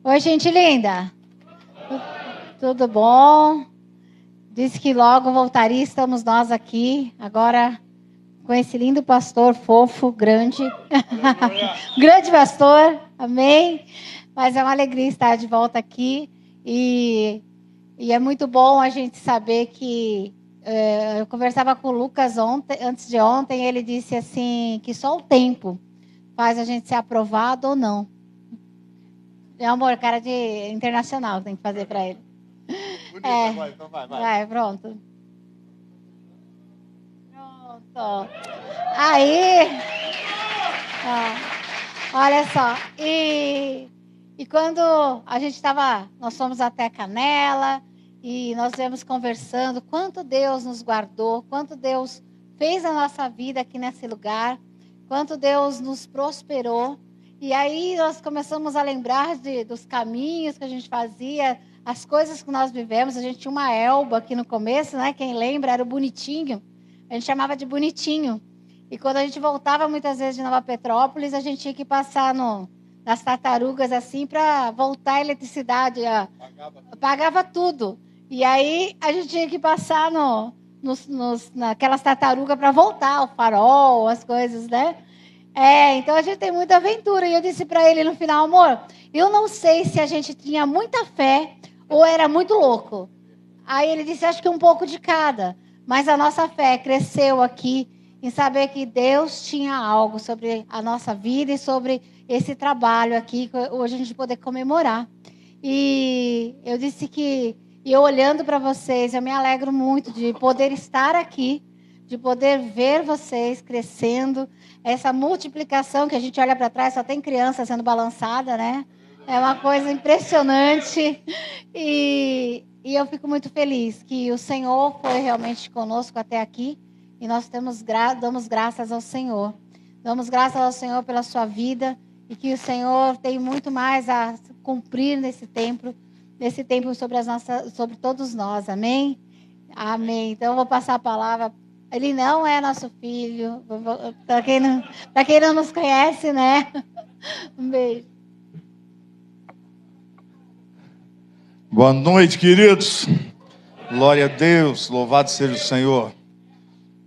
Oi, gente linda. Tudo bom? Disse que logo voltaria, estamos nós aqui, agora com esse lindo pastor fofo, grande. Grande pastor, amém? Mas é uma alegria estar de volta aqui e é muito bom a gente saber que... eu conversava com o Lucas antes de ontem, ele disse assim, que só o tempo faz a gente ser aprovado ou não. Meu amor, cara de internacional tem que fazer para ele. Bonita, então vai. Vai, pronto. Pronto. Aí, olha só. E quando a gente estava, nós fomos até Canela e nós viemos conversando, quanto Deus nos guardou, quanto Deus fez a nossa vida aqui nesse lugar, quanto Deus nos prosperou. E aí nós começamos a lembrar dos caminhos que a gente fazia, as coisas que nós vivemos. A gente tinha uma Elba aqui no começo, né? Quem lembra, era o Bonitinho. A gente chamava de Bonitinho. E quando a gente voltava muitas vezes de Nova Petrópolis, a gente tinha que passar nas tartarugas assim para voltar a eletricidade. Pagava tudo. E aí a gente tinha que passar naquelas tartarugas para voltar, o farol, as coisas, né? Então a gente tem muita aventura. E eu disse para ele no final, amor, eu não sei se a gente tinha muita fé ou era muito louco. Aí ele disse, acho que um pouco de cada. Mas a nossa fé cresceu aqui em saber que Deus tinha algo sobre a nossa vida e sobre esse trabalho aqui, que hoje a gente poder comemorar. E eu disse que, e eu olhando para vocês, eu me alegro muito de poder estar aqui, de poder ver vocês crescendo, essa multiplicação que a gente olha para trás, só tem criança sendo balançada, né? É uma coisa impressionante. E eu fico muito feliz que o Senhor foi realmente conosco até aqui. E nós damos graças ao Senhor. Damos graças ao Senhor pela sua vida. E que o Senhor tem muito mais a cumprir nesse tempo sobre todos nós. Amém? Amém. Então eu vou passar a palavra. Ele não é nosso filho. Para quem não nos conhece, né? Um beijo. Boa noite, queridos. Glória a Deus, louvado seja o Senhor.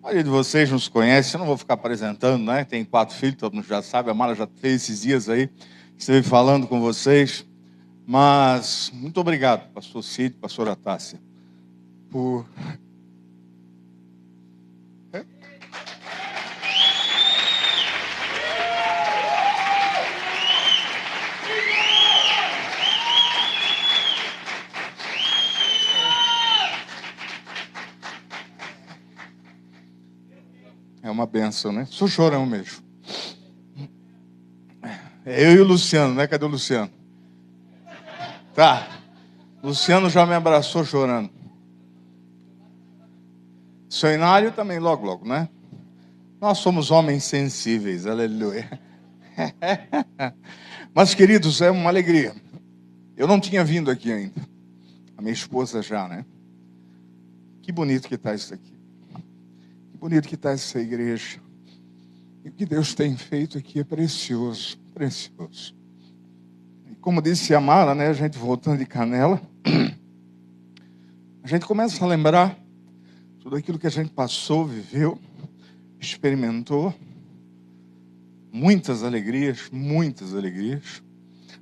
A maioria de vocês nos conhece, eu não vou ficar apresentando, né? Tem 4 filhos, todo mundo já sabe, a Mara já fez esses dias aí, esteve falando com vocês. Mas, muito obrigado, pastor Cid, pastora Tássia, por... É uma benção, né? Sou chorão mesmo. Eu e o Luciano, né? Cadê o Luciano? Tá. Luciano já me abraçou chorando. Seu Inário também, logo, né? Nós somos homens sensíveis, aleluia. Mas, queridos, é uma alegria. Eu não tinha vindo aqui ainda. A minha esposa já, né? Que bonito que está isso aqui. Que bonito que está essa igreja. E o que Deus tem feito aqui é precioso, precioso. E como disse a Mara, né? A gente voltando de Canela, a gente começa a lembrar tudo aquilo que a gente passou, viveu, experimentou. Muitas alegrias,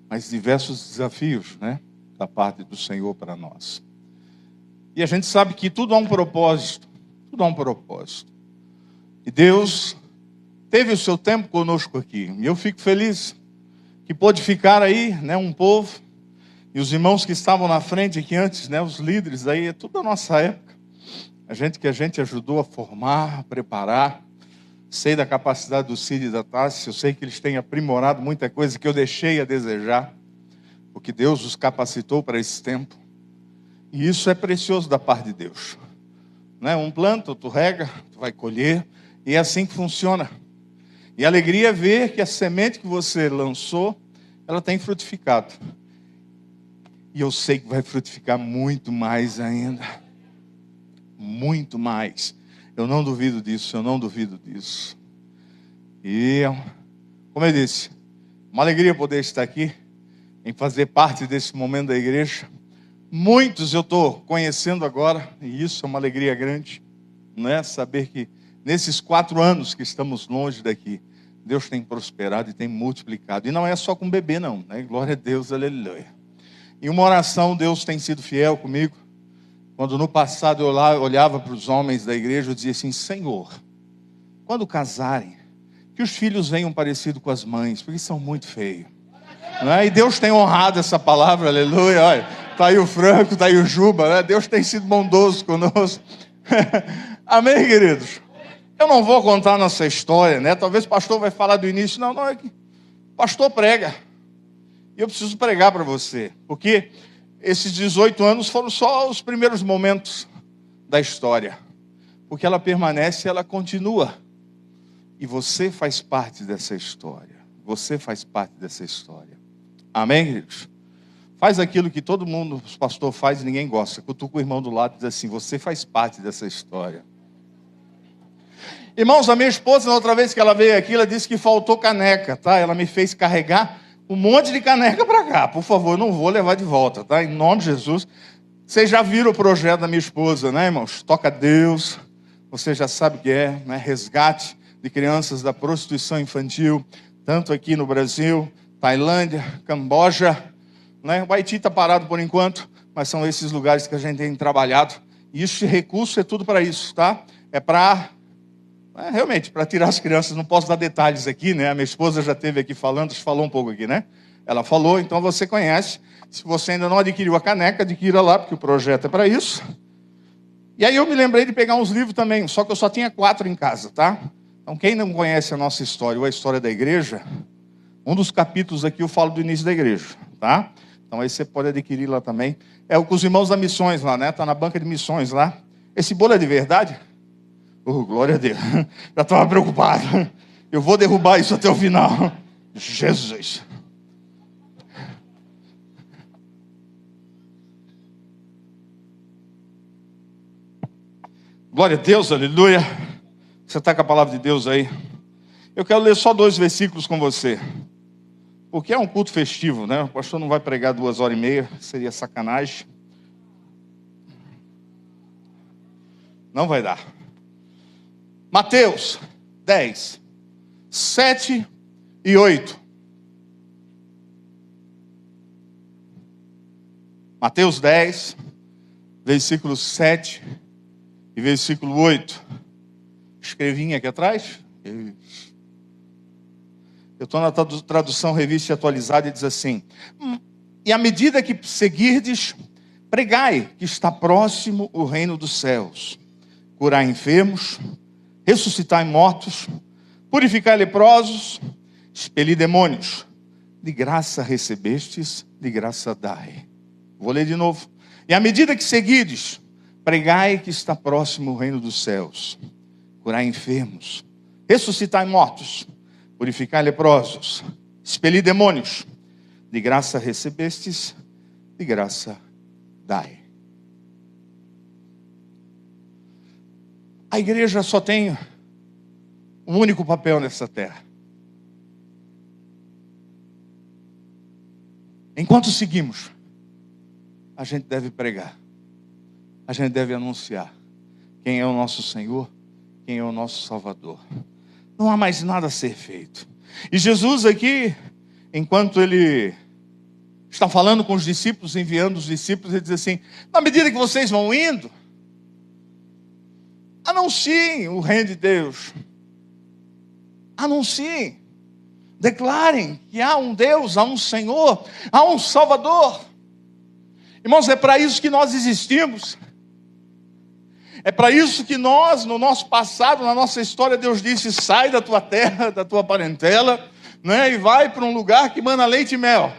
mas diversos desafios, né? Da parte do Senhor para nós. E a gente sabe que tudo há um propósito, E Deus teve o seu tempo conosco aqui. E eu fico feliz que pôde ficar aí, né, um povo. E os irmãos que estavam na frente aqui antes, né, os líderes aí, é tudo da nossa época. A gente ajudou a formar, a preparar. Sei da capacidade do Cid e da Tássia. Eu sei que eles têm aprimorado muita coisa que eu deixei a desejar. Porque Deus os capacitou para esse tempo. E isso é precioso da parte de Deus. Né? Um planta, tu rega, tu vai colher. E é assim que funciona. E a alegria é ver que a semente que você lançou, ela tem frutificado. E eu sei que vai frutificar muito mais ainda. Muito mais. Eu não duvido disso. E, como eu disse, uma alegria poder estar aqui em fazer parte desse momento da igreja. Muitos eu estou conhecendo agora, e isso é uma alegria grande, né? Saber que nesses 4 anos que estamos longe daqui, Deus tem prosperado e tem multiplicado. E não é só com bebê não, né? Glória a Deus, aleluia. Em uma oração, Deus tem sido fiel comigo. Quando no passado eu olhava para os homens da igreja, eu dizia assim: Senhor, quando casarem, que os filhos venham parecidos com as mães, porque são muito feios. Né? E Deus tem honrado essa palavra, aleluia. Olha, está aí o Franco, está aí o Juba, né? Deus tem sido bondoso conosco. Amém, queridos? Eu não vou contar nossa história, né? Talvez o pastor vai falar do início. Não, é que o pastor prega. E eu preciso pregar para você, porque esses 18 anos foram só os primeiros momentos da história. Porque ela permanece, ela continua. E você faz parte dessa história. Você faz parte dessa história. Amém, queridos? Faz aquilo que todo mundo, os pastores faz e ninguém gosta. Cutuca o irmão do lado e diz assim: você faz parte dessa história. Irmãos, a minha esposa, na outra vez que ela veio aqui, ela disse que faltou caneca, tá? Ela me fez carregar um monte de caneca para cá. Por favor, eu não vou levar de volta, tá? Em nome de Jesus. Vocês já viram o projeto da minha esposa, né, irmãos? Toca Deus. Você já sabe o que é, né? Resgate de crianças da prostituição infantil, tanto aqui no Brasil, Tailândia, Camboja, né? O Haiti está parado por enquanto, mas são esses lugares que a gente tem trabalhado. E esse recurso é tudo para isso, tá? É para... realmente, para tirar as crianças, não posso dar detalhes aqui, né? A minha esposa já esteve aqui falou um pouco aqui, né? Ela falou, então você conhece. Se você ainda não adquiriu a caneca, adquira lá, porque o projeto é para isso. E aí eu me lembrei de pegar uns livros também, só que eu só tinha 4 em casa, tá? Então quem não conhece a nossa história, ou a história da igreja, um dos capítulos aqui eu falo do início da igreja, tá? Então aí você pode adquirir lá também. É o com os irmãos da missões lá, né? Tá na banca de missões lá. Esse bolo é de verdade? Oh, glória a Deus. Já estava preocupado. Eu vou derrubar isso até o final. Jesus. Glória a Deus, aleluia. Você está com a palavra de Deus aí? Eu quero ler só 2 versículos com você. Porque é um culto festivo, né? O pastor não vai pregar 2h30, seria sacanagem. Não vai dar. Mateus 10, 7 e 8. Mateus 10, versículo 7 e versículo 8. Escrevi aqui atrás. Eu estou na tradução Revista Atualizada e diz assim: e à medida que seguirdes, pregai que está próximo o reino dos céus. Curai enfermos, ressuscitai mortos, purificai leprosos, expeli demônios. De graça recebestes, de graça dai. Vou ler de novo. E à medida que seguides, pregai que está próximo o reino dos céus. Curai enfermos, ressuscitai mortos, purificai leprosos, expeli demônios. De graça recebestes, de graça dai. A igreja só tem um único papel nessa terra. Enquanto seguimos, a gente deve pregar. A gente deve anunciar quem é o nosso Senhor, quem é o nosso Salvador. Não há mais nada a ser feito. E Jesus aqui, enquanto ele está falando com os discípulos, enviando os discípulos, ele diz assim: na medida que vocês vão indo, anunciem o reino de Deus. Anunciem. Declarem que há um Deus, há um Senhor, há um Salvador. Irmãos, é para isso que nós existimos. É para isso que nós, no nosso passado, na nossa história, Deus disse: sai da tua terra, da tua parentela, né, e vai para um lugar que mana leite e mel.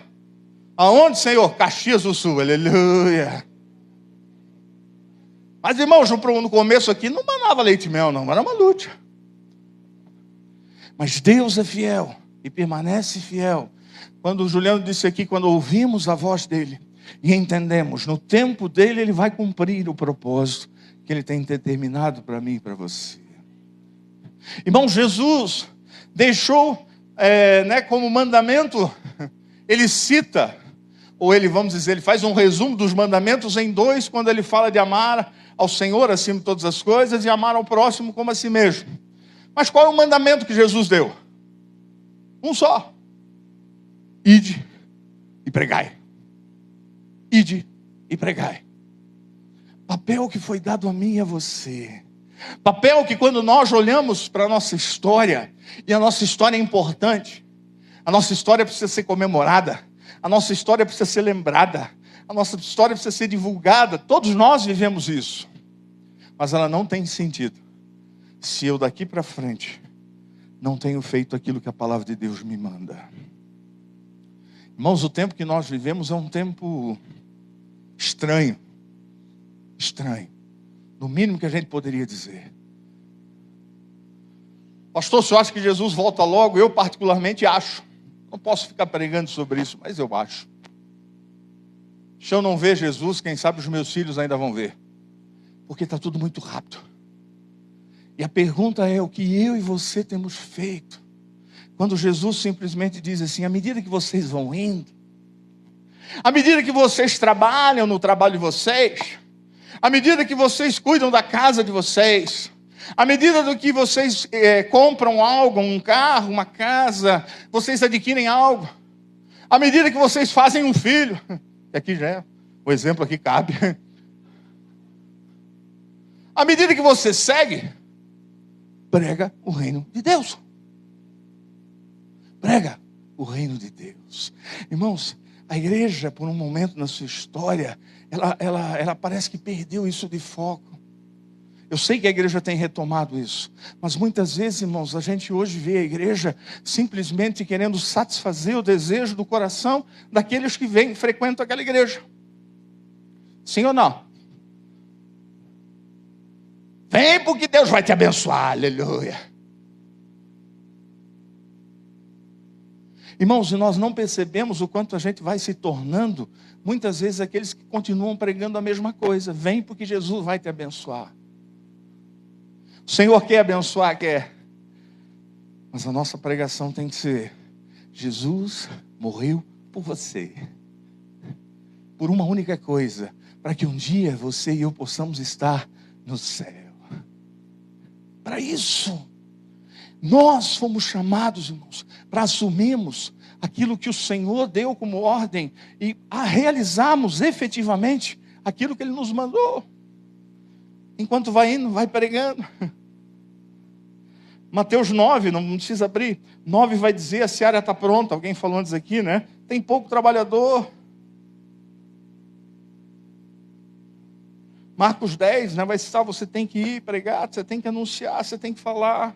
Aonde, Senhor? Caxias do Sul, aleluia. Mas, irmãos, no começo aqui não manava leite e mel, não, era uma luta. Mas Deus é fiel e permanece fiel. Quando o Juliano disse aqui, quando ouvimos a voz dele e entendemos, no tempo dele ele vai cumprir o propósito que ele tem determinado para mim e para você. Irmão, Jesus deixou, como mandamento, ele cita ou ele, vamos dizer, ele faz um resumo dos mandamentos em 2, quando ele fala de amar ao Senhor acima de todas as coisas e amar ao próximo como a si mesmo. Mas qual é o mandamento que Jesus deu? Um só. Ide e pregai. Ide e pregai. Papel que foi dado a mim e a você. Papel que quando nós olhamos para a nossa história, e a nossa história é importante, a nossa história precisa ser comemorada, a nossa história precisa ser lembrada, a nossa história precisa ser divulgada, todos nós vivemos isso. Mas ela não tem sentido se eu daqui para frente não tenho feito aquilo que a palavra de Deus me manda. Irmãos, o tempo que nós vivemos é um tempo estranho. Estranho. No mínimo que a gente poderia dizer. Pastor, se eu acho que Jesus volta logo, eu particularmente acho. Não posso ficar pregando sobre isso, mas eu acho. Se eu não ver Jesus, quem sabe os meus filhos ainda vão ver. Porque está tudo muito rápido. E a pergunta é o que eu e você temos feito. Quando Jesus simplesmente diz assim, à medida que vocês vão indo, à medida que vocês trabalham no trabalho de vocês, à medida que vocês cuidam da casa de vocês, à medida do que vocês compram algo, um carro, uma casa, vocês adquirem algo, à medida que vocês fazem um filho, aqui já é, o exemplo aqui cabe, à medida que você segue, prega o reino de Deus. Prega o reino de Deus. Irmãos, a igreja, por um momento na sua história, ela parece que perdeu isso de foco. Eu sei que a igreja tem retomado isso, mas muitas vezes, irmãos, a gente hoje vê a igreja simplesmente querendo satisfazer o desejo do coração daqueles que frequentam aquela igreja. Sim ou não? Vem porque Deus vai te abençoar, aleluia. Irmãos, e nós não percebemos o quanto a gente vai se tornando, muitas vezes, aqueles que continuam pregando a mesma coisa. Vem porque Jesus vai te abençoar. O Senhor quer abençoar, quer. Mas a nossa pregação tem que ser, Jesus morreu por você. Por uma única coisa, para que um dia você e eu possamos estar no céu. Para isso, nós fomos chamados, irmãos, para assumirmos aquilo que o Senhor deu como ordem e a realizarmos efetivamente aquilo que Ele nos mandou. Enquanto vai indo, vai pregando. Mateus 9, não precisa abrir, 9 vai dizer, a seara está pronta, alguém falou antes aqui, né? Tem pouco trabalhador. Marcos 10, né, vai estar, você tem que ir pregar, você tem que anunciar, você tem que falar.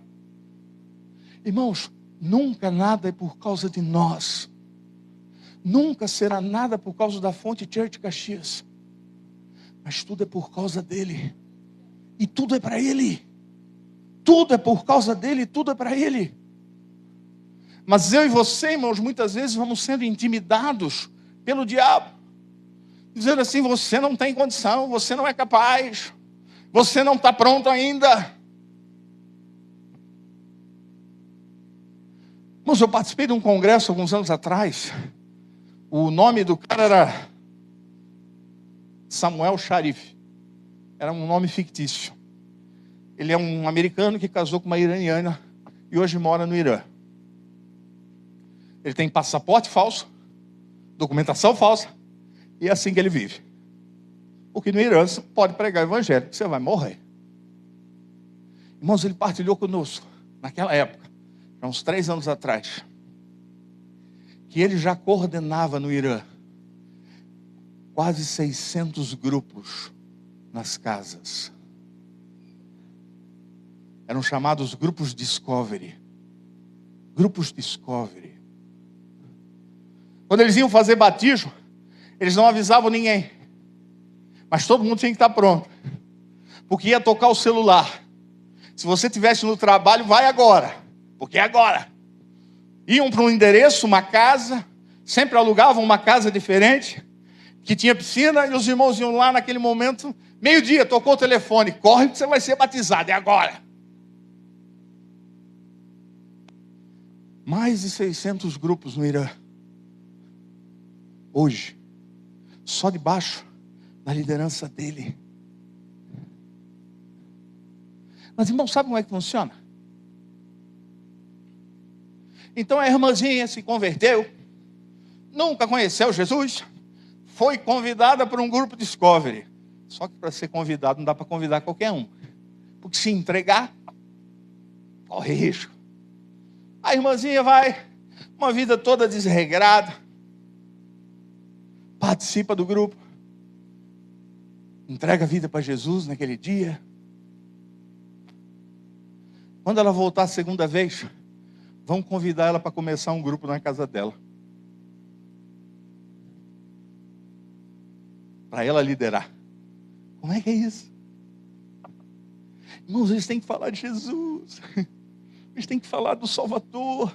Irmãos, nunca nada é por causa de nós. Nunca será nada por causa da Fonte Church Caxias. Mas tudo é por causa dele. E tudo é para ele. Tudo é por causa dele, tudo é para ele. Mas eu e você, irmãos, muitas vezes vamos sendo intimidados pelo diabo. Dizendo assim, você não tem condição, você não é capaz, você não está pronto ainda. Irmãos, eu participei de um congresso alguns anos atrás. O nome do cara era Samuel Sharif. Era um nome fictício. Ele é um americano que casou com uma iraniana e hoje mora no Irã. Ele tem passaporte falso, documentação falsa, e é assim que ele vive. Porque no Irã você pode pregar o evangelho, você vai morrer. Irmãos, ele partilhou conosco, naquela época, há uns 3 anos atrás, que ele já coordenava no Irã quase 600 grupos nas casas. Eram chamados grupos Discovery. Grupos Discovery. Quando eles iam fazer batismo, eles não avisavam ninguém. Mas todo mundo tinha que estar pronto. Porque ia tocar o celular. Se você estivesse no trabalho, vai agora. Porque é agora. Iam para um endereço, uma casa. Sempre alugavam uma casa diferente. Que tinha piscina. E os irmãos iam lá naquele momento. Meio-dia, tocou o telefone. Corre que você vai ser batizado. É agora. Mais de 600 grupos no Irã. Hoje, só debaixo da liderança dele. Mas, irmão, sabe como é que funciona? Então a irmãzinha se converteu, nunca conheceu Jesus, foi convidada para um grupo Discovery. Só que para ser convidado não dá para convidar qualquer um, porque se entregar, corre risco. A irmãzinha vai, uma vida toda desregrada, participa do grupo, entrega a vida para Jesus naquele dia. Quando ela voltar a segunda vez, vão convidar ela para começar um grupo na casa dela, para ela liderar. Como é que é isso? Irmãos, eles têm que falar de Jesus, eles têm que falar do Salvador.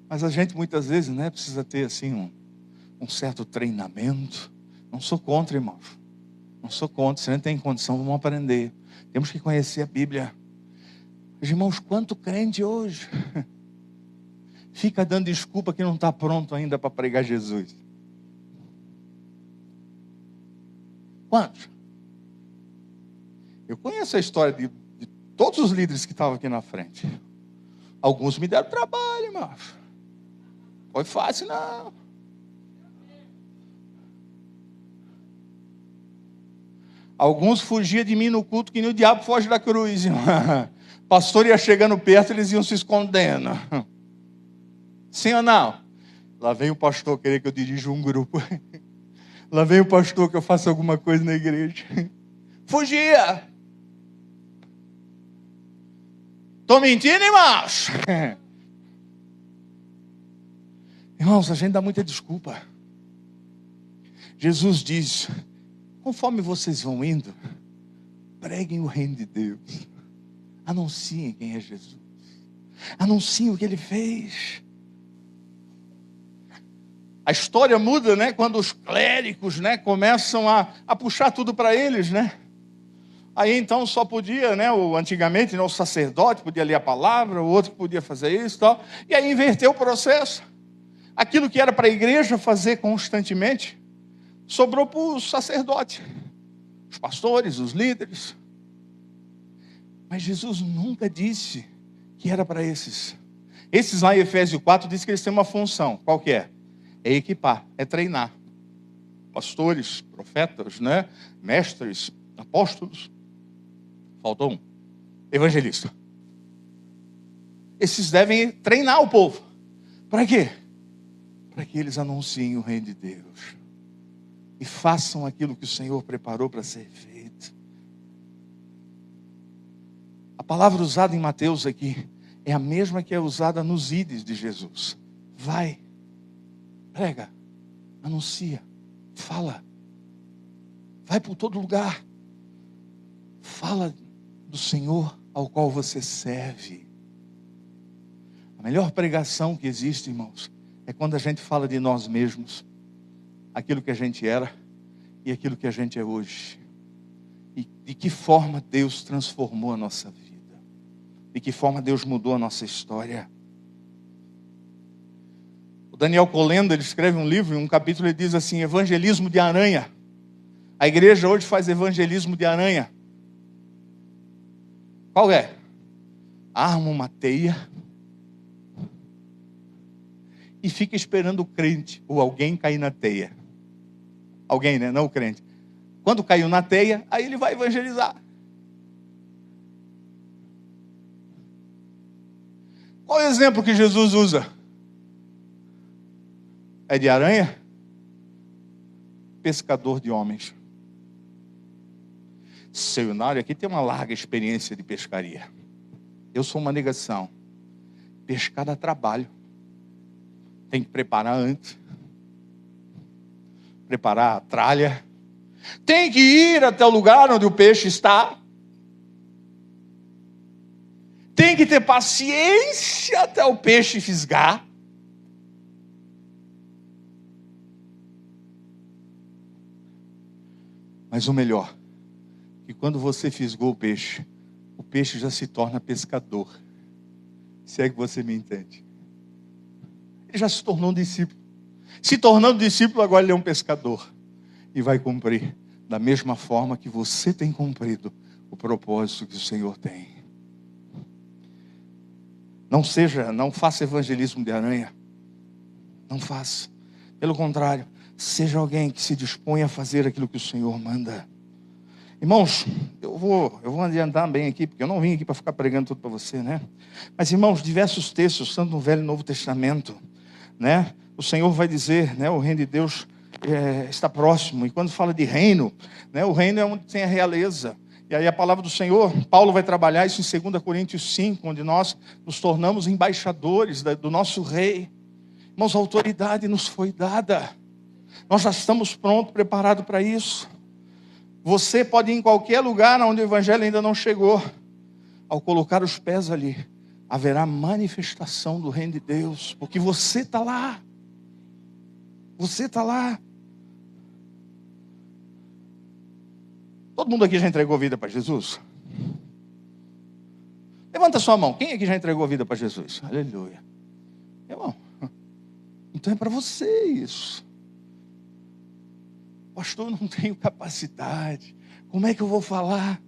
Mas a gente muitas vezes, né, precisa ter assim um certo treinamento. Não sou contra, irmãos, não sou contra. Se a gente tem condição, vamos aprender. Temos que conhecer a Bíblia. Mas, irmãos, quanto crente hoje fica dando desculpa que não está pronto ainda para pregar Jesus? Quantos? Eu conheço a história de todos os líderes que estavam aqui na frente. Alguns me deram trabalho, irmãos. Foi fácil, não. Alguns fugiam de mim no culto que nem o diabo foge da cruz, irmão. O pastor ia chegando perto, eles iam se escondendo. Sim ou não? Lá vem o pastor querer que eu dirija um grupo. Lá vem o pastor que eu faça alguma coisa na igreja. Fugia. Estou mentindo, irmãos? Irmãos, a gente dá muita desculpa. Jesus diz: conforme vocês vão indo, preguem o reino de Deus. Anunciem quem é Jesus. Anunciem o que Ele fez. A história muda, né? Quando os clérigos, né, começam a puxar tudo para eles, né? Aí então só podia, né? Antigamente, né, o sacerdote podia ler a palavra, o outro podia fazer isso e tal. E aí inverteu o processo. Aquilo que era para a igreja fazer constantemente, sobrou para o sacerdote, os pastores, os líderes. Mas Jesus nunca disse que era para esses. Esses lá em Efésios 4 diz que eles têm uma função. Qual que é? É equipar, é treinar. Pastores, profetas, né? Mestres, apóstolos. Faltou um. Evangelista. Esses devem treinar o povo. Para quê? Para que eles anunciem o reino de Deus. E façam aquilo que o Senhor preparou para ser feito. A palavra usada em Mateus aqui é a mesma que é usada nos ides de Jesus. Vai, prega, anuncia, fala. Vai por todo lugar. Fala do Senhor ao qual você serve. A melhor pregação que existe, irmãos, é quando a gente fala de nós mesmos, aquilo que a gente era e aquilo que a gente é hoje. E de que forma Deus transformou a nossa vida. De que forma Deus mudou a nossa história. O Daniel Colenda, ele escreve um livro, em um capítulo ele diz assim: evangelismo de aranha. A igreja hoje faz evangelismo de aranha. Qual é? Arma uma teia e fica esperando o crente ou alguém cair na teia. Alguém, né? Não o crente. Quando caiu na teia, aí ele vai evangelizar. Qual é o exemplo que Jesus usa? É de aranha? Pescador de homens. Seu Inário aqui tem uma larga experiência de pescaria. Eu sou uma negação. Pescar dá trabalho. Tem que preparar antes. Preparar a tralha. Tem que ir até o lugar onde o peixe está. Tem que ter paciência até o peixe fisgar. Mas o melhor, que quando você fisgou o peixe já se torna pescador. Se é que você me entende. Ele já se tornou um discípulo. Se tornando discípulo, agora ele é um pescador. E vai cumprir da mesma forma que você tem cumprido o propósito que o Senhor tem. Não faça evangelismo de aranha. Não faça. Pelo contrário, seja alguém que se dispõe a fazer aquilo que o Senhor manda. Irmãos, eu vou adiantar bem aqui, porque eu não vim aqui para ficar pregando tudo para você, né? Mas, irmãos, diversos textos, tanto no Velho e Novo Testamento, né? O Senhor vai dizer, né? O reino de Deus está próximo. E quando fala de reino, né? O reino é onde tem a realeza. E aí a palavra do Senhor, Paulo vai trabalhar isso em 2 Coríntios 5, onde nós nos tornamos embaixadores do nosso rei. Irmãos, a autoridade nos foi dada. Nós já estamos prontos, preparados para isso. Você pode ir em qualquer lugar onde o evangelho ainda não chegou. Ao colocar os pés ali, haverá manifestação do reino de Deus. Porque você está lá. Você está lá. Todo mundo aqui já entregou vida para Jesus? Levanta sua mão. Quem aqui já entregou vida para Jesus? Aleluia. Irmão, então é para você isso. Pastor, eu não tenho capacidade. Como é que eu vou falar?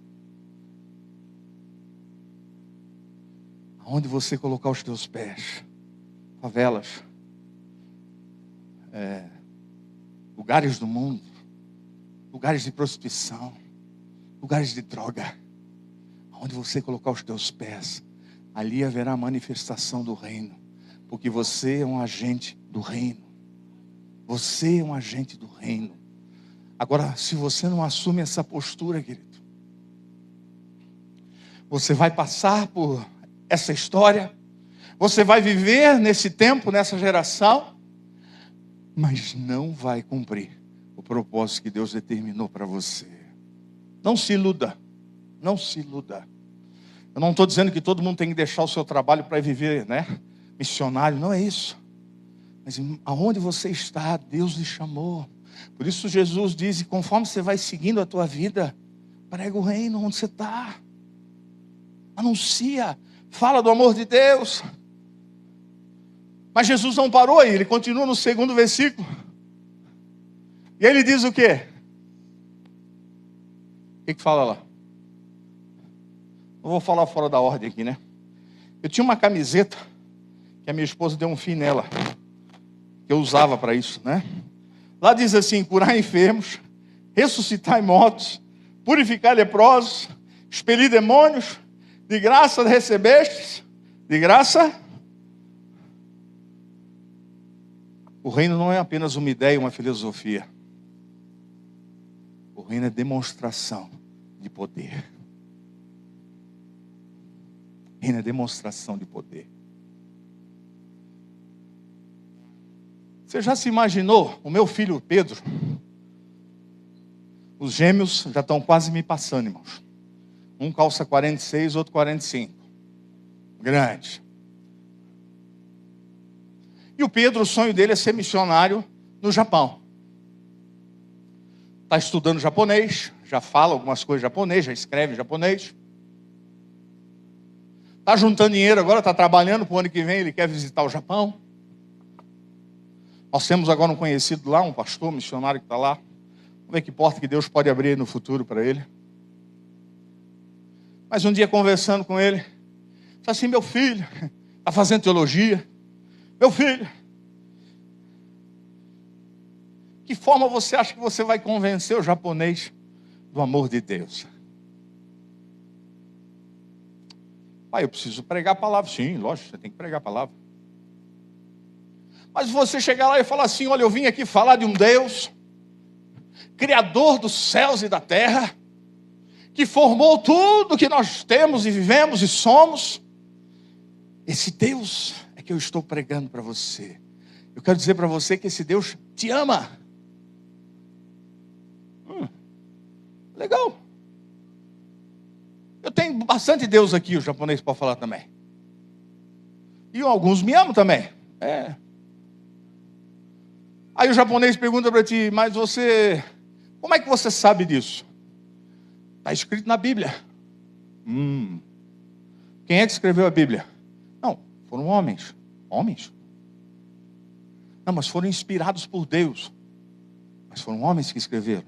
Aonde você colocar os teus pés? Favelas. Lugares do mundo. Lugares de prostituição. Lugares de droga. Aonde você colocar os teus pés, ali haverá a manifestação do reino. Porque você é um agente do reino. Você é um agente do reino. Agora, se você não assume essa postura, querido, você vai passar por essa história, você vai viver nesse tempo, nessa geração, mas não vai cumprir o propósito que Deus determinou para você. Não se iluda, não se iluda. Eu não estou dizendo que todo mundo tem que deixar o seu trabalho para viver, né, missionário, não é isso. Mas aonde você está, Deus lhe chamou. Por isso Jesus diz, conforme você vai seguindo a tua vida, prega o reino onde você está. Anuncia, fala do amor de Deus. Mas Jesus não parou aí, ele continua no 2º versículo. E ele diz o quê? O que fala lá? Eu vou falar fora da ordem aqui, né? Eu tinha uma camiseta, que a minha esposa deu um fim nela, que eu usava para isso, né? Lá diz assim, curar enfermos, ressuscitar mortos, purificar leprosos, expelir demônios, de graça recebestes, de graça. O reino não é apenas uma ideia, uma filosofia. O reino é demonstração de poder. O reino é demonstração de poder. Você já se imaginou, o meu filho Pedro, os gêmeos já estão quase me passando, irmãos. Um calça 46, outro 45. Grande. E o Pedro, o sonho dele é ser missionário no Japão. Está estudando japonês, já fala algumas coisas japonês, já escreve japonês. Está juntando dinheiro agora, está trabalhando para o ano que vem, ele quer visitar o Japão. Nós temos agora um conhecido lá, um pastor, missionário que está lá. Vamos ver que porta que Deus pode abrir no futuro para ele. Mas um dia conversando com ele, disse assim, meu filho, está fazendo teologia. Meu filho, que forma você acha que você vai convencer o japonês do amor de Deus? Pai, eu preciso pregar a palavra. Sim, lógico, você tem que pregar a palavra. Mas você chegar lá e falar assim, olha, eu vim aqui falar de um Deus, Criador dos céus e da terra, que formou tudo que nós temos e vivemos e somos. Esse Deus é que eu estou pregando para você. Eu quero dizer para você que esse Deus te ama. Legal. Eu tenho bastante Deus aqui, o japonês pode falar também. E alguns me amam também. Aí o japonês pergunta para ti, mas você, como é que você sabe disso? Está escrito na Bíblia. Quem é que escreveu a Bíblia? Não, foram homens. Homens? Não, mas foram inspirados por Deus. Mas foram homens que escreveram.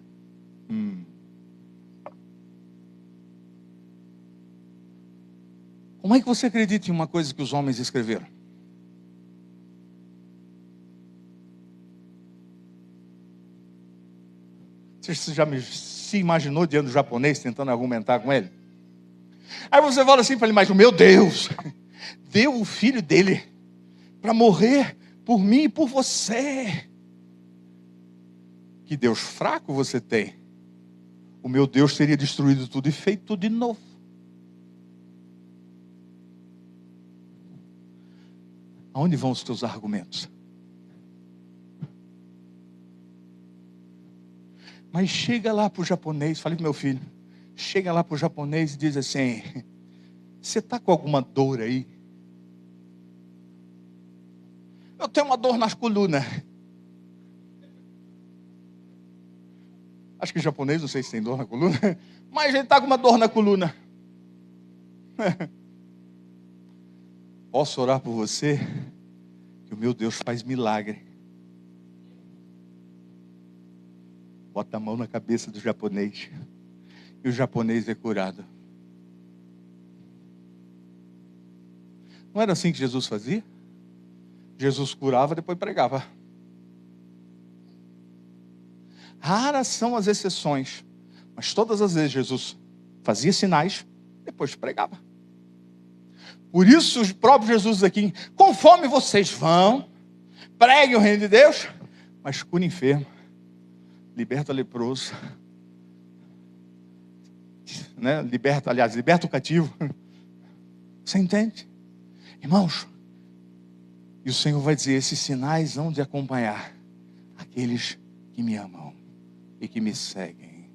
Como é que você acredita em uma coisa que os homens escreveram? Você já se imaginou diante do japonês tentando argumentar com ele? Aí você fala assim para ele, mas o meu Deus deu o filho dele para morrer por mim e por você. Que Deus fraco você tem. O meu Deus teria destruído tudo e feito tudo de novo. Aonde vão os teus argumentos? Mas chega lá para o japonês, falei para meu filho, chega lá para o japonês e diz assim, você está com alguma dor aí? Eu tenho uma dor nas colunas. Acho que o japonês, não sei se tem dor na coluna, mas ele está com uma dor na coluna. Posso orar por você? Que o meu Deus faz milagre. Bota a mão na cabeça do japonês. E o japonês é curado. Não era assim que Jesus fazia? Jesus curava, depois pregava. Raras são as exceções. Mas todas as vezes Jesus fazia sinais, depois pregava. Por isso o próprio Jesus aqui, conforme vocês vão, preguem o reino de Deus, mas cura enfermo, liberta leproso, né? Liberta o cativo. Você entende? Irmãos, e o Senhor vai dizer, esses sinais hão de acompanhar aqueles que me amam e que me seguem.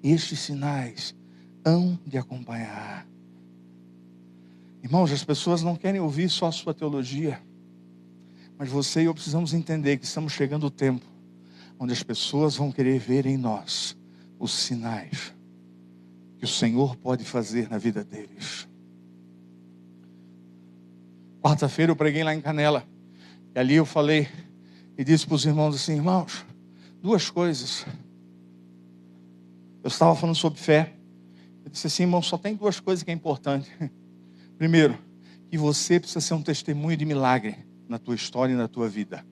Estes sinais hão de acompanhar. Irmãos, as pessoas não querem ouvir só a sua teologia, mas você e eu precisamos entender que estamos chegando o tempo onde as pessoas vão querer ver em nós os sinais que o Senhor pode fazer na vida deles. Quarta-feira eu preguei lá em Canela, e ali eu falei e disse para os irmãos assim, irmãos, duas coisas. Eu estava falando sobre fé. Eu disse assim, irmão, só tem duas coisas que é importante. Primeiro, que você precisa ser um testemunho de milagre na tua história e na tua vida.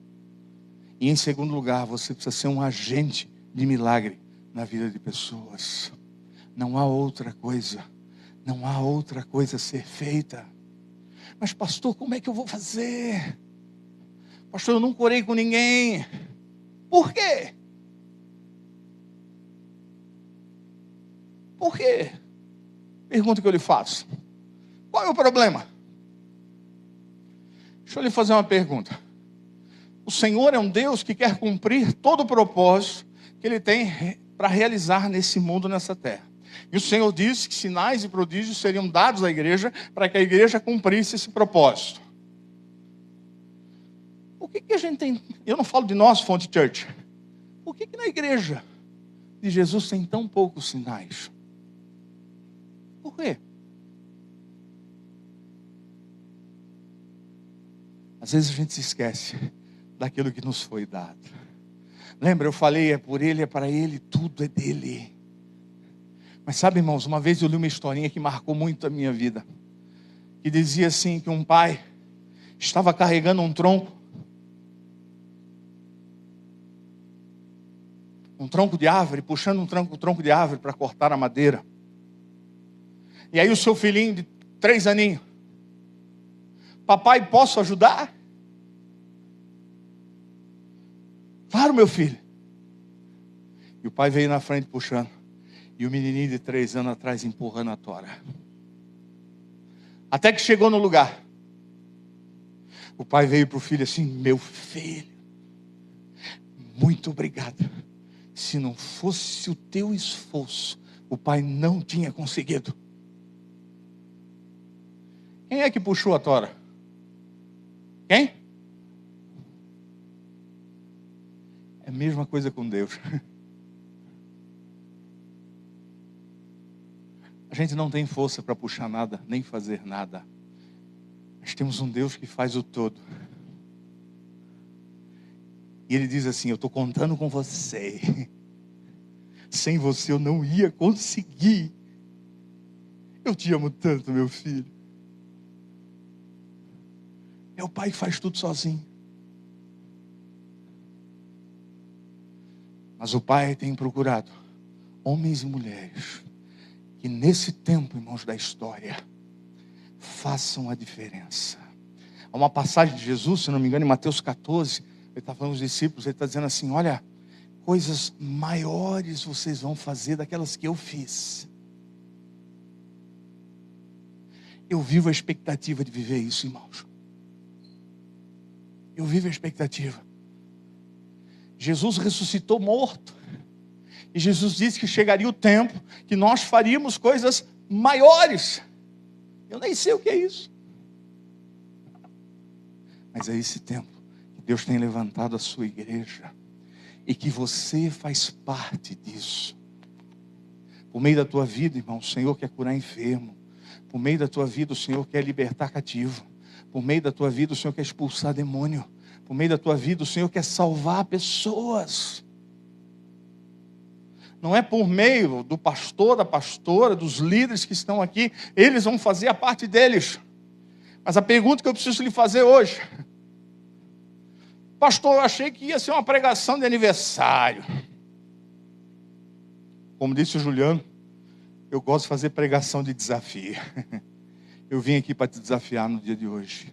E em segundo lugar, você precisa ser um agente de milagre na vida de pessoas. Não há outra coisa. Não há outra coisa a ser feita. Mas pastor, como é que eu vou fazer? Pastor, eu não orei com ninguém. Por quê? Por quê? Pergunta que eu lhe faço. Qual é o problema? Deixa eu lhe fazer uma pergunta. O Senhor é um Deus que quer cumprir todo o propósito que Ele tem para realizar nesse mundo, nessa terra. E o Senhor disse que sinais e prodígios seriam dados à igreja para que a igreja cumprisse esse propósito. Por que a gente tem... Eu não falo de nós, Fonte Church. Por que na igreja de Jesus tem tão poucos sinais? Por quê? Às vezes a gente se esquece daquilo que nos foi dado. Lembra, eu falei, é por Ele, é para Ele, tudo é dEle. Mas sabe, irmãos, uma vez eu li uma historinha que marcou muito a minha vida. Que dizia assim, que um pai estava carregando um tronco de árvore, puxando um tronco de árvore para cortar a madeira. E aí o seu filhinho de 3 aninhos, papai, posso ajudar? Claro, meu filho. E o pai veio na frente puxando. E o menininho de 3 anos atrás empurrando a tora. Até que chegou no lugar. O pai veio para o filho assim, meu filho, muito obrigado. Se não fosse o teu esforço, o pai não tinha conseguido. Quem é que puxou a tora? Quem? É a mesma coisa com Deus. A gente não tem força para puxar nada, nem fazer nada. Mas temos um Deus que faz o todo. E ele diz assim: eu estou contando com você. Sem você eu não ia conseguir. Eu te amo tanto, meu filho. É o pai que faz tudo sozinho. Mas o pai tem procurado homens e mulheres que nesse tempo, irmãos, da história, façam a diferença. Há uma passagem de Jesus, se não me engano, em Mateus 14, ele está falando aos discípulos, ele está dizendo assim: olha, coisas maiores vocês vão fazer daquelas que eu fiz. Eu vivo a expectativa de viver isso, irmãos. Eu vivo a expectativa. Jesus ressuscitou morto. E Jesus disse que chegaria o tempo que nós faríamos coisas maiores. Eu nem sei o que é isso. Mas é esse tempo que Deus tem levantado a sua igreja. E que você faz parte disso. Por meio da tua vida, irmão, o Senhor quer curar enfermo. Por meio da tua vida, o Senhor quer libertar cativo. Por meio da tua vida, o Senhor quer expulsar demônio. Por meio da tua vida, o Senhor quer salvar pessoas. Não é por meio do pastor, da pastora, dos líderes que estão aqui. Eles vão fazer a parte deles. Mas a pergunta que eu preciso lhe fazer hoje: pastor, eu achei que ia ser uma pregação de aniversário. Como disse o Juliano, eu gosto de fazer pregação de desafio. Eu vim aqui para te desafiar no dia de hoje.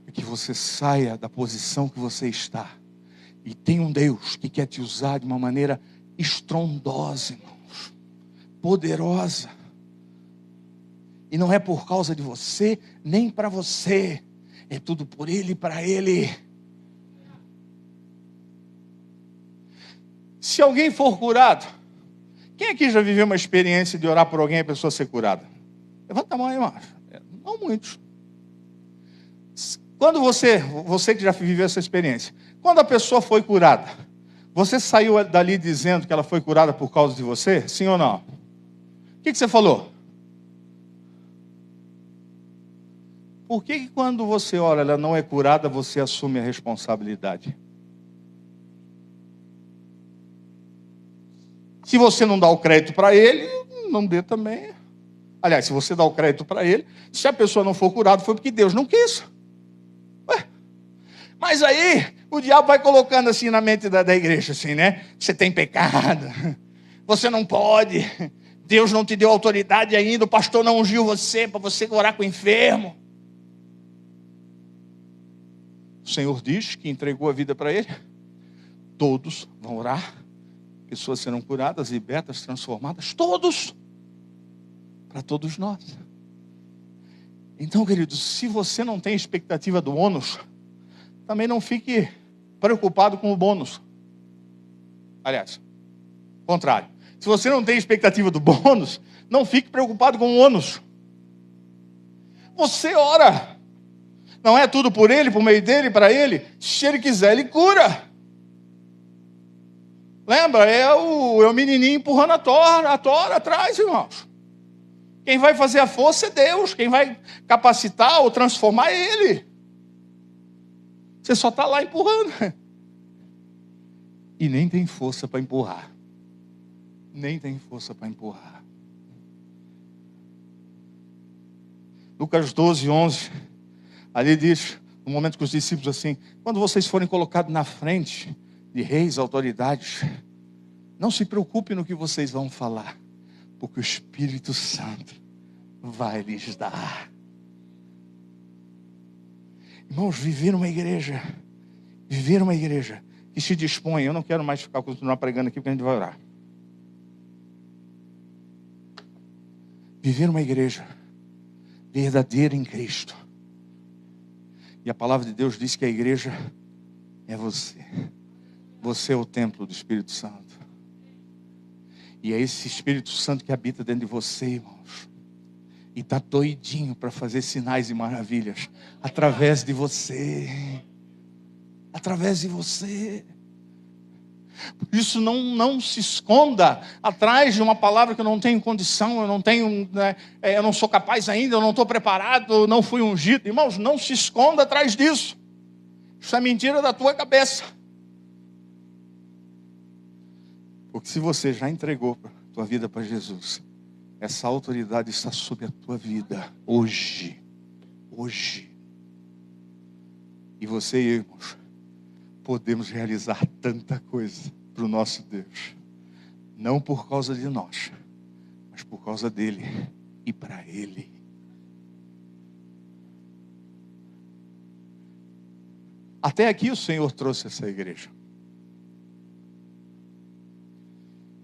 É que você saia da posição que você está. E tem um Deus que quer te usar de uma maneira estrondosa, irmãos. Poderosa. E não é por causa de você, nem para você. É tudo por Ele e para Ele. Se alguém for curado, quem aqui já viveu uma experiência de orar por alguém e a pessoa ser curada? Levanta a mão aí, irmão. Não muitos. Quando você que já viveu essa experiência, quando a pessoa foi curada, você saiu dali dizendo que ela foi curada por causa de você? Sim ou não? O que você falou? Por que quando você ora ela não é curada, você assume a responsabilidade? Se você não dá o crédito para ele, não dê também. Aliás, se você dá o crédito para ele, se a pessoa não for curada, foi porque Deus não quis. Ué? Mas aí, o diabo vai colocando assim na mente da igreja, assim, né? Você tem pecado, você não pode, Deus não te deu autoridade ainda, o pastor não ungiu você para você orar com o enfermo. O Senhor diz que entregou a vida para ele. Todos vão orar. Pessoas serão curadas, libertas, transformadas. Todos. Para todos nós. Então, queridos, se você não tem expectativa do ônus, também não fique preocupado com o bônus. Aliás, contrário. Se você não tem expectativa do bônus, não fique preocupado com o ônus. Você ora. Não é tudo por ele, por meio dele, para ele. Se ele quiser, ele cura. Lembra? É o menininho empurrando a tora atrás, irmãos. Quem vai fazer a força é Deus. Quem vai capacitar ou transformar é Ele. Você só está lá empurrando. E nem tem força para empurrar. Nem tem força para empurrar. Lucas 12, 11. Ali diz, no momento que os discípulos assim, quando vocês forem colocados na frente de reis, autoridades, não se preocupe no que vocês vão falar, porque o Espírito Santo vai lhes dar. Irmãos, viver uma igreja que se dispõe. Eu não quero mais continuar pregando aqui, porque a gente vai orar. Viver uma igreja verdadeira em Cristo. E a palavra de Deus diz que a igreja é você. Você é o templo do Espírito Santo. E é esse Espírito Santo que habita dentro de você, irmãos. E está doidinho para fazer sinais e maravilhas através de você. Através de você. Por isso não se esconda atrás de uma palavra que eu não tenho condição, eu não tenho, eu não sou capaz ainda, eu não estou preparado, eu não fui ungido. Irmãos, não se esconda atrás disso. Isso é mentira da tua cabeça. Porque se você já entregou a tua vida para Jesus, essa autoridade está sobre a tua vida hoje. Hoje. E você e eu, irmãos, podemos realizar tanta coisa para o nosso Deus. Não por causa de nós, mas por causa dele e para ele. Até aqui o Senhor trouxe essa igreja.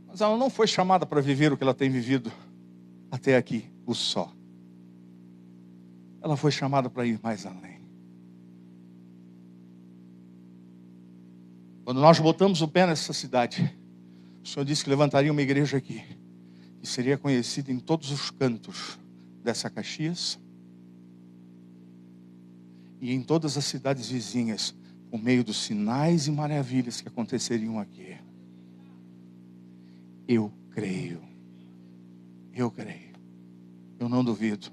Mas ela não foi chamada para viver o que ela tem vivido até aqui, o só. Ela foi chamada para ir mais além. Quando nós botamos o pé nessa cidade, o Senhor disse que levantaria uma igreja aqui, que seria conhecida em todos os cantos dessa Caxias e em todas as cidades vizinhas, por meio dos sinais e maravilhas que aconteceriam aqui. Eu creio. Eu creio. Eu não duvido.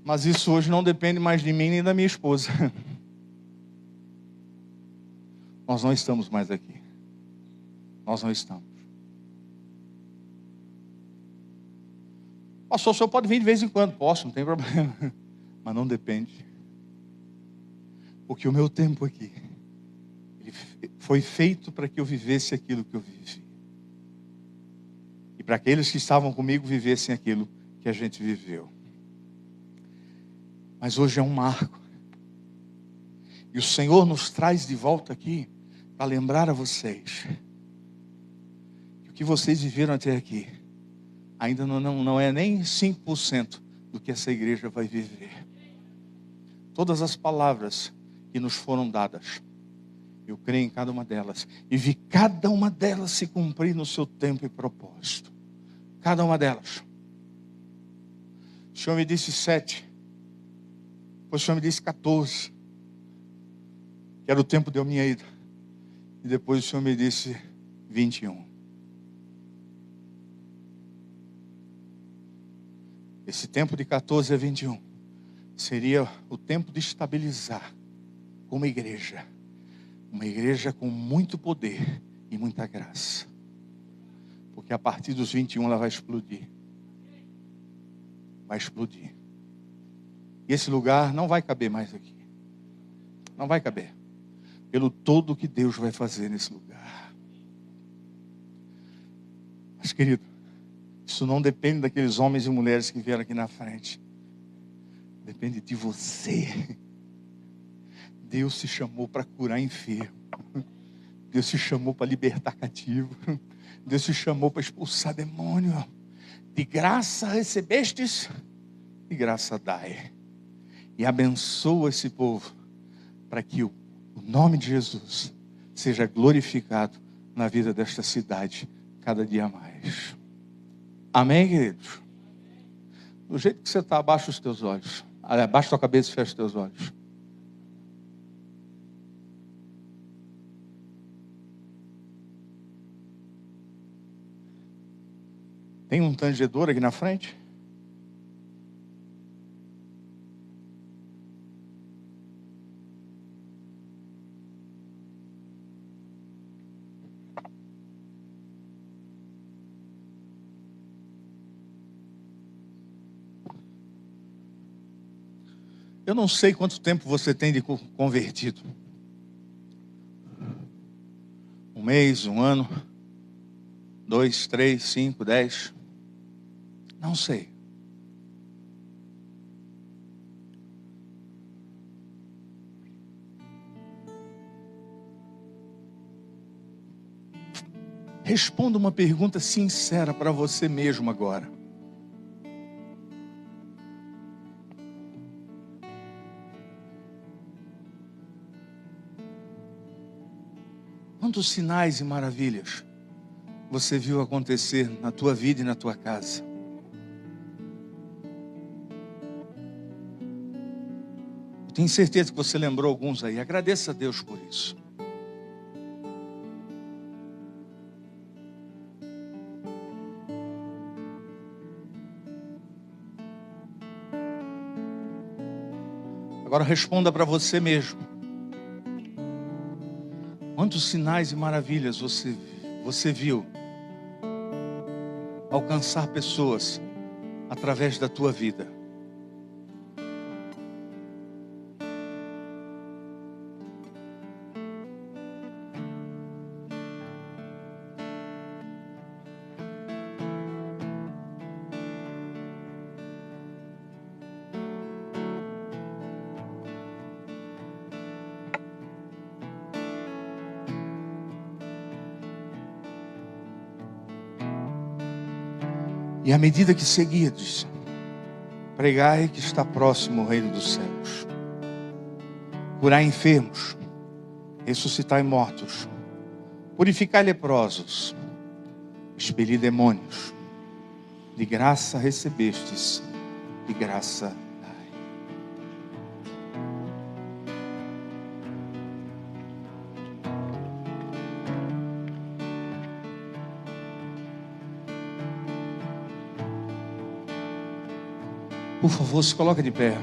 Mas isso hoje não depende mais de mim nem da minha esposa. Nós não estamos mais aqui. Nós não estamos. Pastor, o senhor pode vir de vez em quando. Posso, não tem problema. Mas não depende. Porque o meu tempo aqui, ele foi feito para que eu vivesse aquilo que eu vivi. E para aqueles que estavam comigo vivessem aquilo que a gente viveu. Mas hoje é um marco. E o Senhor nos traz de volta aqui para lembrar a vocês que o que vocês viveram até aqui ainda não é nem 5% do que essa igreja vai viver. Todas as palavras que nos foram dadas, eu creio em cada uma delas e vi cada uma delas se cumprir no seu tempo e propósito. Cada uma delas. O Senhor me disse 7. Depois o Senhor me disse 14. Que era o tempo de eu minha ida. E depois o Senhor me disse 21. Esse tempo de 14 a 21 seria o tempo de estabilizar uma igreja com muito poder e muita graça. Porque a partir dos 21 ela vai explodir. Vai explodir. E esse lugar não vai caber mais aqui. Não vai caber. Pelo todo que Deus vai fazer nesse lugar. Mas, querido, isso não depende daqueles homens e mulheres que vieram aqui na frente. Depende de você. Deus se chamou para curar enfermo. Deus se chamou para libertar cativo. Deus se chamou para expulsar demônio. De graça recebestes, de graça dai. E abençoa esse povo para que o nome de Jesus seja glorificado na vida desta cidade cada dia mais. Amém, queridos? Do jeito que você está, abaixa os teus olhos. Abaixa a tua cabeça e fecha os teus olhos. Tem um tangedor aqui na frente? Eu não sei quanto tempo você tem de convertido. 1 mês, 1 ano, 2, 3, 5, 10. Não sei. Responda uma pergunta sincera para você mesmo agora. Quantos sinais e maravilhas você viu acontecer na tua vida e na tua casa? Eu tenho certeza que você lembrou alguns aí. Agradeça a Deus por isso. Agora responda para você mesmo. Quantos sinais e maravilhas você viu alcançar pessoas através da tua vida? E à medida que seguides, pregai que está próximo o reino dos céus. Curai enfermos, ressuscitai mortos, purificai leprosos, expeli demônios. De graça recebestes, de graça dai. Por favor, se coloca de pé.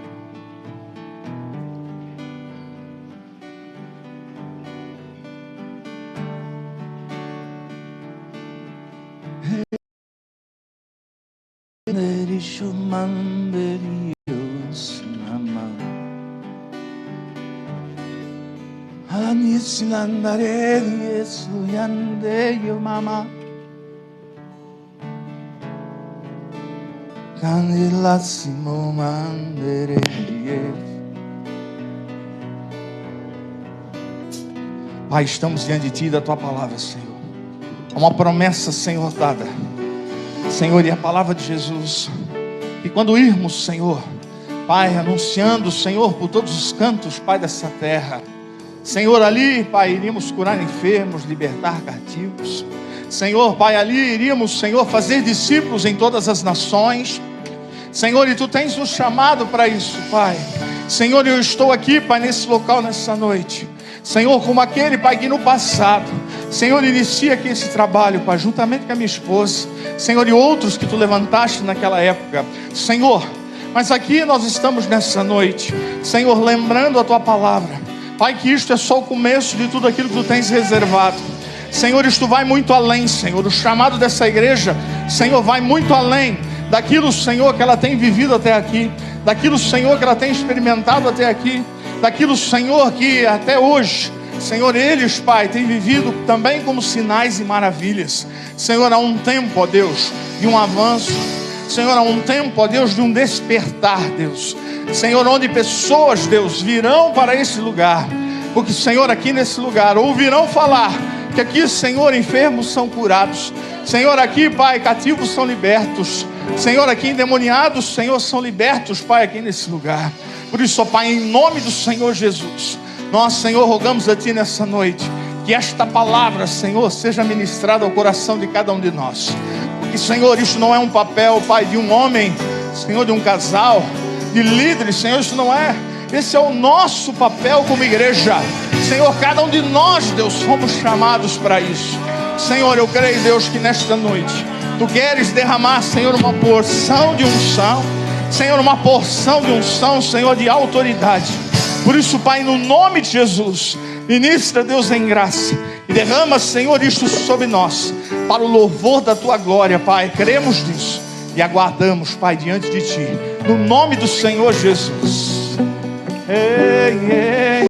Pai, estamos diante de Ti e da Tua palavra, Senhor. Há uma promessa, Senhor, dada, Senhor, e a palavra de Jesus, que quando irmos, Senhor, Pai, anunciando, Senhor, por todos os cantos, Pai, dessa terra, Senhor, ali, Pai, iríamos curar enfermos, libertar cativos. Senhor, Pai, ali iríamos, Senhor, fazer discípulos em todas as nações. Senhor, e Tu tens nos chamado para isso, Pai. Senhor, eu estou aqui, Pai, nesse local, nessa noite. Senhor, como aquele, Pai, que no passado, Senhor, inicia aqui esse trabalho, Pai, juntamente com a minha esposa. Senhor, e outros que Tu levantaste naquela época. Senhor, mas aqui nós estamos nessa noite, Senhor, lembrando a Tua palavra. Pai, que isto é só o começo de tudo aquilo que Tu tens reservado. Senhor, isto vai muito além, Senhor. O chamado dessa igreja, Senhor, vai muito além daquilo, Senhor, que ela tem vivido até aqui, daquilo, Senhor, que ela tem experimentado até aqui, daquilo, Senhor, que até hoje, Senhor, eles, Pai, têm vivido também como sinais e maravilhas. Senhor, há um tempo, ó Deus, de um avanço. Senhor, há um tempo, ó Deus, de um despertar, Deus. Senhor, onde pessoas, Deus, virão para esse lugar, porque, Senhor, aqui nesse lugar ouvirão falar que aqui, Senhor, enfermos são curados. Senhor, aqui, Pai, cativos são libertos. Senhor, aqui endemoniados, Senhor, são libertos, Pai, aqui nesse lugar. Por isso, ó Pai, em nome do Senhor Jesus, nós, Senhor, rogamos a Ti nessa noite, que esta palavra, Senhor, seja ministrada ao coração de cada um de nós. Porque, Senhor, isso não é um papel, Pai, de um homem, Senhor, de um casal, de líderes, Senhor, isso não é. Esse é o nosso papel como igreja. Senhor, cada um de nós, Deus, fomos chamados para isso. Senhor, eu creio, Deus, que nesta noite Tu queres derramar, Senhor, uma porção de unção. Senhor, uma porção de unção, Senhor, de autoridade. Por isso, Pai, no nome de Jesus, ministra, Deus, em graça. E derrama, Senhor, isto sobre nós, para o louvor da Tua glória, Pai. Cremos nisso e aguardamos, Pai, diante de Ti. No nome do Senhor Jesus. Ei, ei.